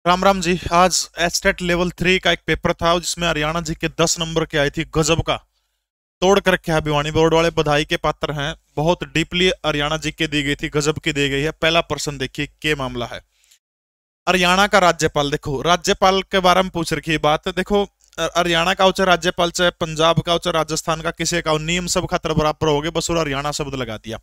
राम राम जी। आज estate level 3 का एक पेपर था जिसमें हरियाणा जी के 10 नंबर के आई थी। गजब का तोड़ कर रखे है। भिवानी बोर्ड वाले बधाई के पात्र हैं। बहुत डीपली हरियाणा जी के दी गई थी, गजब की दी गई है। पहला प्रश्न देखिए क्या मामला है। हरियाणा का राज्यपाल, देखो राज्यपाल के बारे में पूछ रखी है बात। देखो हरियाणा का हो चाहे राज्यपाल, चाहे पंजाब का हो चाहे राजस्थान का, किसी का हो, नियम सब खातर बराबर हो गए, बस और हरियाणा शब्द लगा दिया।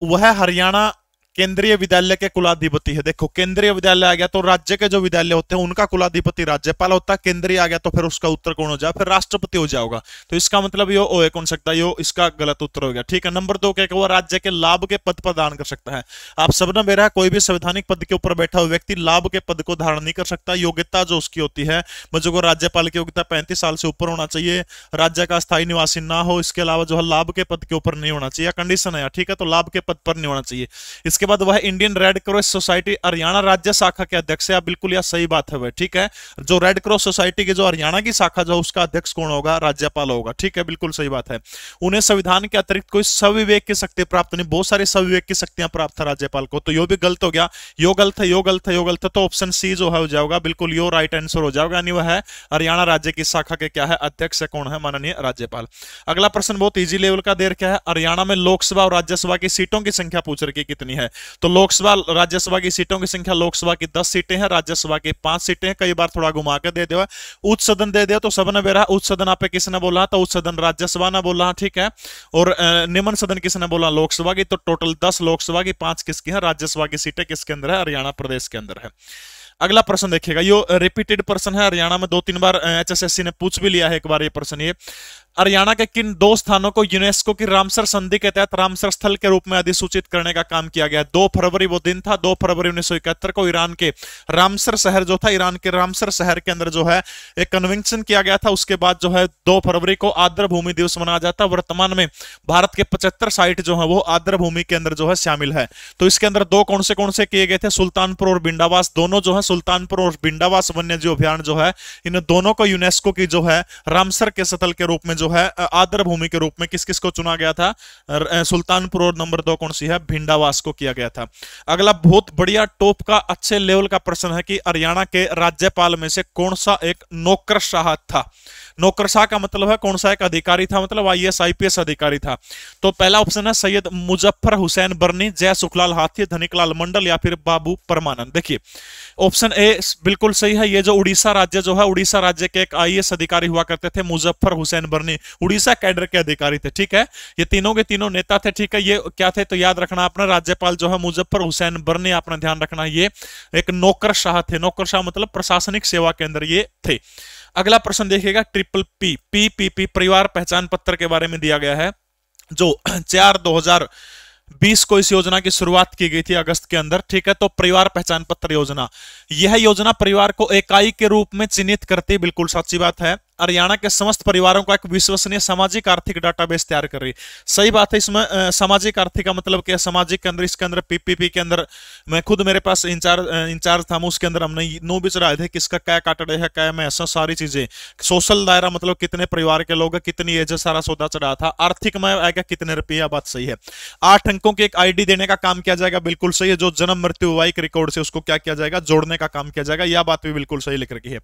वह हरियाणा केंद्रीय विद्यालय के कुलाधिपति है। देखो केंद्रीय विद्यालय आ गया तो राज्य के जो विद्यालय होते हैं उनका कुलाधिपति राज्यपाल होता है। केंद्रीय आ गया तो फिर उसका उत्तर कौन हो जाए, फिर राष्ट्रपति हो जाएगा। तो इसका मतलब यो ओ कौन सकता है, यो इसका गलत उत्तर हो गया। ठीक है। नंबर 2 क्या, वह राज्य के लाभ के पद प्रदान कर सकता है। आप सबने मेरा कोई भी संवैधानिक पद के ऊपर बैठा हुआ व्यक्ति लाभ के पद को धारण नहीं कर सकता। योग्यता जो उसकी होती है, मुझे को राज्यपाल की योग्यता 35 साल से ऊपर होना चाहिए, राज्य का स्थायी निवासी ना हो, इसके अलावा जो है लाभ के पद के ऊपर नहीं होना चाहिए, कंडीशन है। ठीक है। तो लाभ के पद पर नहीं होना चाहिए। इसके बाद वह Indian red cross society Haryana राज्य शाखा के अध्यक्ष है। बिल्कुल यह सही बात है भाई। ठीक है। जो रेड क्रॉस सोसाइटी की जो हरियाणा की शाखा जो उसका अध्यक्ष कौन होगा, राज्यपाल होगा। ठीक है, बिल्कुल सही बात है। उन्हें संविधान के अतिरिक्त कोई सविवेक की शक्ति प्राप्त नहीं, बहुत सारी सविवेक की शक्तियां प्राप्त है राज्यपाल को। तो यो भी गलत हो गया। यो गलत है, यो गलत है, यो गलत है। तो ऑप्शन सी जो है हो जाएगा, बिल्कुल यो राइट आंसर हो जाएगा। यानी वह है हरियाणा राज्य की शाखा के क्या है, अध्यक्ष कौन है, माननीय राज्यपाल। अगला प्रश्न बहुत इजी लेवल का देर क्या है। हरियाणा में लोकसभा और राज्यसभा की सीटों की संख्या पूछ रखी कितनी है। तो लोकसभा राज्यसभा की सीटों की संख्या, लोकसभा की 10 सीटें हैं, राज्यसभा की 5 सीटें हैं। कई बार थोड़ा घुमा के दे दिया। उच्च सदन दे दिया तो सबने बेरा उच्च सदन आप किसने बोला, तो उच्च सदन राज्यसभा ने बोला। ठीक है। और निम्न सदन किसने बोला, लोकसभा की। तो टोटल 10 लोकसभा की, 5 किसकी है, राज्यसभा की सीटें किसके अंदर है, हरियाणा प्रदेश के अंदर है। अगला प्रश्न देखिएगा, यो रिपीटेड प्रश्न है। हरियाणा में 2-3 बार एचएसएससी ने पूछ भी लिया है एक बार ये प्रश्न। ये हरियाणा के किन 2 स्थानों को यूनेस्को की रामसर संधि के तहत रामसर स्थल के रूप में अधिसूचित करने का काम किया गया है। 2 फरवरी वो दिन था, 2 फरवरी 1971 को ईरान के रामसर शहर जो था, ईरान के रामसर शहर के अंदर जो है एक कन्वेंशन किया गया था। उसके बाद जो है 2 फरवरी को आर्द्र भूमि दिवस मनाया जाता है। वर्तमान में भारत के 75 साइट जो है वो आर्द्र भूमि के अंदर जो है शामिल है। तो इसके अंदर 2 कौन से किए गए थे, सुल्तानपुर और बिंडावास। दोनों जो है सुल्तानपुर और बिंडावास वन्य जीव अभ्यारण्य जो है, इन दोनों को यूनेस्को की जो है रामसर के स्थल के रूप में जो है आर्द्र भूमि के रूप में किस किस को चुना गया था, सुल्तानपुर, और नंबर 2 कौन सी है, भिंडावास को किया गया था। अगला बहुत बढ़िया टॉप का अच्छे लेवल का प्रश्न है कि हरियाणा के राज्यपाल में से कौन सा एक नौकरशाह था। नौकरशाह का मतलब है कौन सा एक अधिकारी था, मतलब आईएएस आईपीएस अधिकारी था। तो पहला ऑप्शन है सैयद मुजफ्फर हुसैन बर्नी, जय सुखलाल हाथी, धनिकलाल मंडल, या फिर बाबू परमानंद। देखिए ऑप्शन ए बिल्कुल सही है। ये जो उड़ीसा राज्य जो है, उड़ीसा राज्य के एक आईएएस अधिकारी हुआ करते थे, मुजफ्फर हुसैन बर्नी, उड़ीसा कैडर के अधिकारी थे। ठीक है। ये तीनों के तीनों नेता थे। ठीक है। ये क्या थे, तो याद रखना अपना, राज्यपाल जो है मुजफ्फर हुसैन बर्नी, अपना ध्यान रखना, ये एक नौकरशाह थे। नौकरशाह मतलब प्रशासनिक सेवा के अंदर ये थे। अगला प्रश्न देखिएगा, ट्रिपल पी, पीपीपी परिवार पहचान पत्र के बारे में दिया गया है। जो 4/2020 को इस योजना की शुरुआत की गई थी अगस्त के अंदर। ठीक है। तो परिवार पहचान पत्र योजना, यह योजना परिवार को इकाई के रूप में चिन्हित करती है। बिल्कुल सच्ची बात है। हरियाणा के समस्त परिवारों का एक विश्वसनीय सामाजिक आर्थिक डाटाबेस तैयार कर रही है। सही बात है। इसमें सामाजिक आर्थिक का मतलब क्या, सामाजिक के अंदर, इसके अंदर पीपीपी के अंदर मैं खुद, मेरे पास इंचार्ज था, उसके अंदर हमने नो बिच रहे थे किसका क्या काटड़े है, क्या में ऐसा सारी चीजें। सोशल दायरा मतलब कितने परिवार के लोग, कितनी एज, सारा सौदा चढ़ा था। आर्थिक में आएगा कितने रुपया, बात सही है। 8 अंकों की एक आईडी देने का काम किया जाएगा, बिल्कुल सही है। जो जन्म मृत्यु वैवाहिक रिकॉर्ड से उसको क्या किया जाएगा, जोड़ने का काम किया जाएगा। यह बात भी बिल्कुल सही लिख रखी है।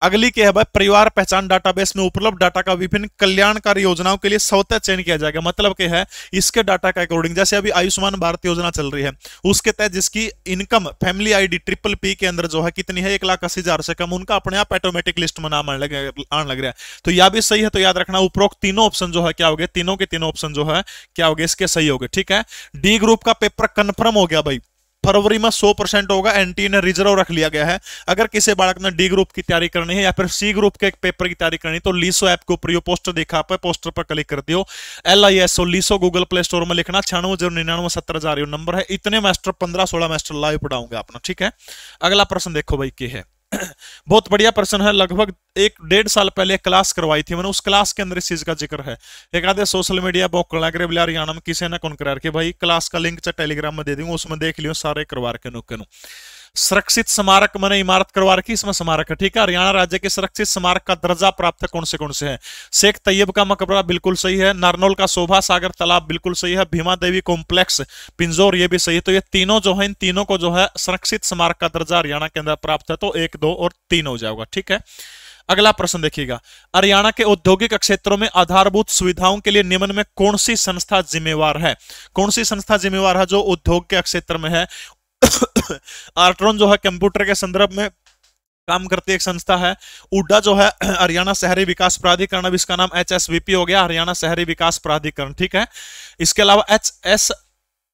अगली क्या है भाई, परिवार पहचान डाटाबेस में उपलब्ध डाटा का विभिन्न कल्याणकारी योजनाओं के लिए स्वतः चयन किया जाएगा। मतलब क्या है, इसके डाटा के अकॉर्डिंग, जैसे अभी आयुष्मान भारत योजना चल रही है, उसके तहत जिसकी income family ID triple P के अंदर जो है कितनी है, 1,80,000 से कम, उनका अपने आप ऑटोमेटिक लिस्ट में नाम आने लग रहा है। तो यह भी सही है। तो याद रखना उपरोक्त तीनों ऑप्शन जो है क्या हो गए, तीनों के तीनों ऑप्शन जो है क्या हो गए, इसके सही हो गए। ठीक है। डी ग्रुप का पेपर कंफर्म हो गया भाई, फरवरी में 100% होगा। एनटीए ने रिजर्व रख लिया गया है। अगर किसी बालक ने डी ग्रुप की तैयारी करनी है या फिर सी ग्रुप के एक पेपर की तैयारी करनी है, तो लीसो ऐप के ऊपर ये पोस्टर देखा पे, पोस्टर पर क्लिक कर दियो। LISO लीसो गूगल प्ले स्टोर में लिखना, 9609977000 नंबर है। इतने मास्टर 15-16 मास्टर लाइव पढ़ाऊंगा अपना। ठीक है। अगला प्रश्न देखो भाई क्या है। बहुत बढ़िया प्रश्न है। लगभग 1-1.5 साल पहले क्लास करवाई थी मैंने, उस क्लास के अंदर इस चीज का जिक्र है। एक आधे सोशल मीडिया बोक हरियाणा में किसी ने कौन करा के भाई, क्लास का लिंक टेलीग्राम में दे दूंगा, उसमें देख लियो सारे करवा के नुके नु। संरक्षित स्मारक मैंने इमारत करवा रखी, इसमें स्मारक है, ठीक है। हरियाणा राज्य के संरक्षित स्मारक का दर्जा प्राप्त है कौन से है? शेख तैयब का मकबरा बिल्कुल सही है, नारनौल का शोभा सागर तालाब बिल्कुल सही है, भीमा देवी कॉम्प्लेक्स पिंजौर ये भी सही है। तो ये तीनों जो है, इन तीनों को जो है संरक्षित स्मारक का दर्जा हरियाणा के अंदर प्राप्त है। तो 1, 2 और 3 हो जाएगा, ठीक है। अगला प्रश्न देखिएगा, हरियाणा के औद्योगिक क्षेत्रों में आधारभूत सुविधाओं के लिए निम्न में कौन सी संस्था जिम्मेवार है? कौन सी संस्था जिम्मेवार है जो उद्योग के क्षेत्र में है? आर्ट्रॉन जो है कंप्यूटर के संदर्भ में काम करती एक संस्था है। उड्डा जो है हरियाणा शहरी विकास प्राधिकरण, अब इसका नाम HSVP हो गया, हरियाणा शहरी विकास प्राधिकरण, ठीक है। इसके अलावा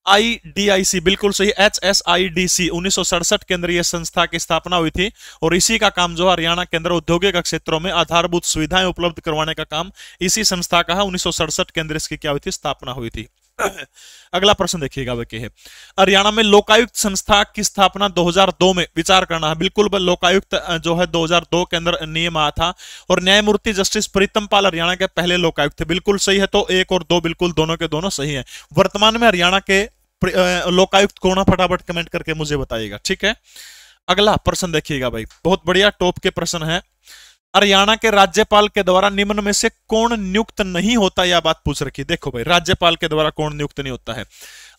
HSIDIC बिल्कुल सही, HSIDC 1967 के अंदर यह संस्था की स्थापना हुई थी और इसी का काम जो हरियाणा के अंदर औद्योगिक क्षेत्रों में आधारभूत सुविधाएं उपलब्ध करवाने का काम इसी संस्था का है। 1967 के अंदर इसकी क्या हुई थी? स्थापना हुई थी। अगला प्रश्न देखिएगा वह है, हरियाणा में लोकायुक्त संस्था की स्थापना 2002 में विचार करना है। बिल्कुल लोकायुक्त जो है 2002 के अंदर नियम आया था और न्यायमूर्ति जस्टिस प्रीतम पाल हरियाणा के पहले लोकायुक्त थे, बिल्कुल सही है। तो 1 और 2 बिल्कुल दोनों के दोनों सही है। वर्तमान में हरियाणा के लोकायुक्त कौन है? फटाफट कमेंट करके मुझे बताइएगा, ठीक है। अगला प्रश्न देखिएगा भाई, बहुत बढ़िया टॉप के प्रश्न है। हरियाणा के राज्यपाल के द्वारा निम्न में से कौन नियुक्त नहीं होता? यह बात पूछ रखी। देखो भाई, राज्यपाल के द्वारा कौन नियुक्त नहीं होता है?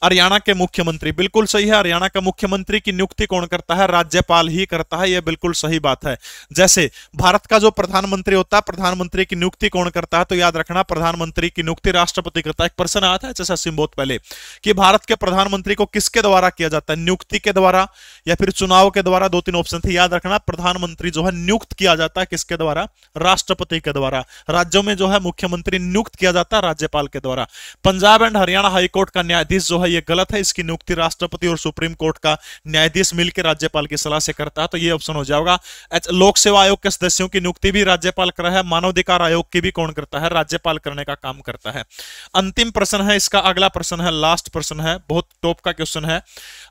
हरियाणा के मुख्यमंत्री, बिल्कुल सही है। हरियाणा का मुख्यमंत्री की नियुक्ति कौन करता है? राज्यपाल ही करता है, यह बिल्कुल सही बात है। जैसे भारत का जो प्रधानमंत्री होता है, प्रधानमंत्री की नियुक्ति कौन करता है? तो याद रखना, प्रधानमंत्री की नियुक्ति राष्ट्रपति करता है। एक प्रश्न आया था जैसा बहुत पहले कि भारत के प्रधानमंत्री को किसके द्वारा किया जाता है? नियुक्ति के द्वारा या फिर चुनाव के द्वारा? 2-3 ऑप्शन थे, याद रखना। प्रधानमंत्री जो है नियुक्त किया जाता है किसके द्वारा? राष्ट्रपति के द्वारा। राज्यों में जो है मुख्यमंत्री नियुक्त किया जाता है राज्यपाल के द्वारा। पंजाब एंड हरियाणा हाईकोर्ट का न्यायाधीश जो है ये गलत है, इसकी नियुक्ति राष्ट्रपति और सुप्रीम कोर्ट का न्यायाधीश मिलकर राज्यपाल की सलाह से करता है। तो ये ऑप्शन हो जाएगा। लोक सेवा आयोग के सदस्यों की नियुक्ति भी राज्यपाल कर रहा है। मानवाधिकार आयोग की भी कौन करता है? राज्यपाल करने का काम करता है। अंतिम प्रश्न है इसका, अगला प्रश्न है, लास्ट प्रश्न है, बहुत टॉप का क्वेश्चन है।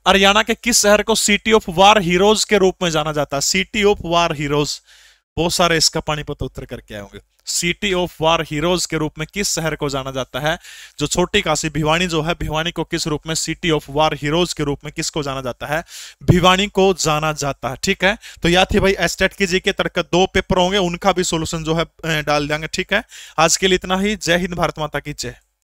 हरियाणा के किस शहर को सिटी ऑफ वार हीरोज के रूप में जाना जाता है? सिटी ऑफ वार हीरोज, बहुत सारे इसका पानीपत उत्तर करके आए होंगे। सिटी ऑफ वार हीरोज के रूप में किस शहर को जाना जाता है? जो छोटी काशी भिवानी जो है, भिवानी को किस रूप में सिटी ऑफ वार हीरोज के रूप में किसको जाना जाता है? भिवानी को जाना जाता है, ठीक है। तो या थी भाई एस्टेट की जीके तर्क के 2 पेपर होंगे, उनका भी सोल्यूशन जो है डाल देंगे, ठीक है। आज के लिए इतना ही। जय हिंद, भारत माता की जय।